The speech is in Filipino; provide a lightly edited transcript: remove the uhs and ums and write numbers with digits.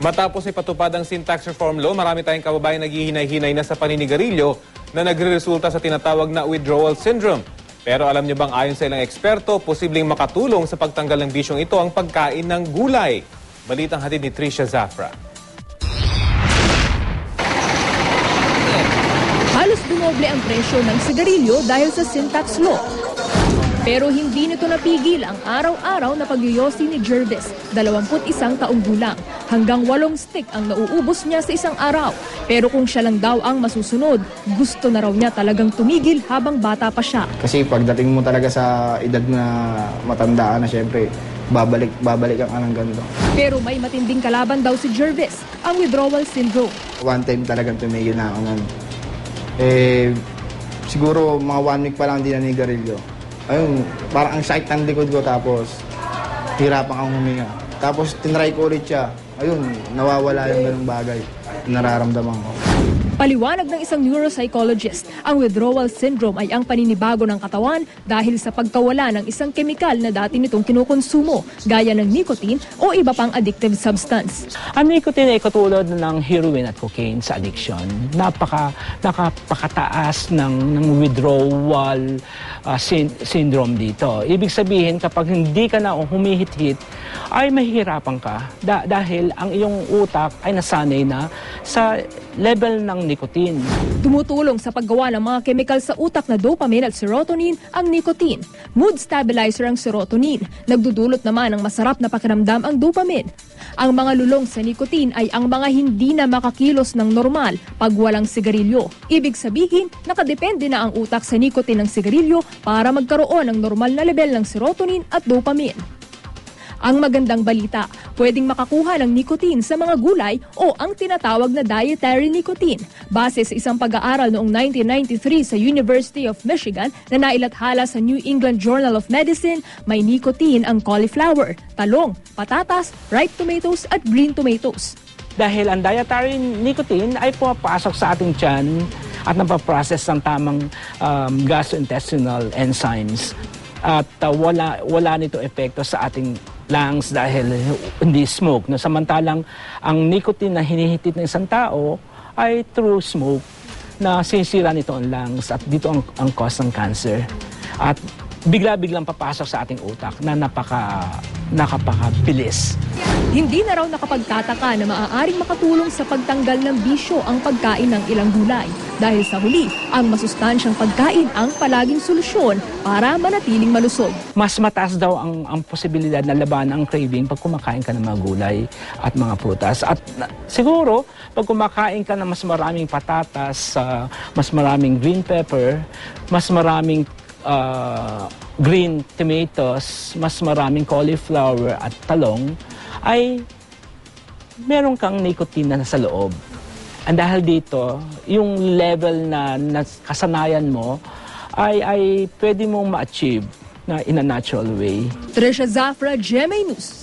Matapos ipatupad ang sin tax reform law, marami tayong kababayan naghihinay-hinay na sa paninigarilyo na nagre-resulta sa tinatawag na withdrawal syndrome. Pero alam niyo bang ayon sa ilang eksperto, posibleng makatulong sa pagtanggal ng bisyong ito ang pagkain ng gulay? Balitang hatid ni Trisha Zafra. Halos dumoble ang presyo ng sigarilyo dahil sa sin tax law. Pero hindi nito napigil ang araw-araw na pagyoyosi ni Jervis, 21 taong gulang. Hanggang 8 stick ang nauubos niya sa isang araw. Pero kung siya lang daw ang masusunod, gusto na raw niya talagang tumigil habang bata pa siya. Kasi pagdating mo talaga sa edad na matandaan na, syempre, babalik ang anong ganito. Pero may matinding kalaban daw si Jervis, ang withdrawal syndrome. One time talagang tumigil na ako nun. Siguro mga 1 week pa lang din na nigarilyo. Ayun, parang ang sakit ng likod ko, tapos hirapan akong huminga. Tapos tinry ko ulit siya. Ayun, nawawala yung ganung bagay. Nararamdaman ko. Paliwanag ng isang neuropsychologist, ang withdrawal syndrome ay ang paninibago ng katawan dahil sa pagkawala ng isang kemikal na dati nitong kinukonsumo, gaya ng nicotine o iba pang addictive substance. Ang nicotine ay katulad ng heroin at cocaine sa addiction. Napakataas ng withdrawal syndrome dito. Ibig sabihin, kapag hindi ka na humihit-hit, ay mahihirapan ka dahil ang iyong utak ay nasanay na sa level ng nicotine. Tumutulong sa paggawa ng mga chemical sa utak na dopamine at serotonin ang nicotine. Mood stabilizer ang serotonin. Nagdudulot naman ng masarap na pakiramdam ang dopamine. Ang mga lulong sa nicotine ay ang mga hindi na makakilos ng normal pag walang sigarilyo. Ibig sabihin, nakadepende na ang utak sa nicotine ng sigarilyo para magkaroon ng normal na level ng serotonin at dopamine. Ang magandang balita, pwedeng makakuha ng nicotine sa mga gulay o ang tinatawag na dietary nicotine. Base sa isang pag-aaral noong 1993 sa University of Michigan na nailathala sa New England Journal of Medicine, may nicotine ang cauliflower, talong, patatas, ripe tomatoes at green tomatoes. Dahil ang dietary nicotine ay pumapasok sa ating tiyan at napaprocess ng tamang gastrointestinal enzymes. At wala nito epekto sa ating lungs dahil hindi smoke. No, samantalang ang nicotine na hinihitit ng isang tao ay through smoke na sinisira nito ang lungs at dito ang cause ng cancer. At bigla-biglang papasok sa ating utak na nakapakabilis. Hindi na raw nakapagtataka na maaaring makatulong sa pagtanggal ng bisyo ang pagkain ng ilang gulay. Dahil sa huli, ang masustansyang pagkain ang palaging solusyon para manatiling malusog. Mas mataas daw ang posibilidad na labanan ang craving pag kumakain ka ng mga gulay at mga prutas. At siguro, pag kumakain ka ng mas maraming patatas, mas maraming green pepper, mas maraming green tomatoes, mas maraming cauliflower at talong, ay meron kang nicotine na nasa loob. And dahil dito, yung level na kasanayan mo ay pwede mong ma-achieve na in a natural way. Trisha Zafra, GMA News.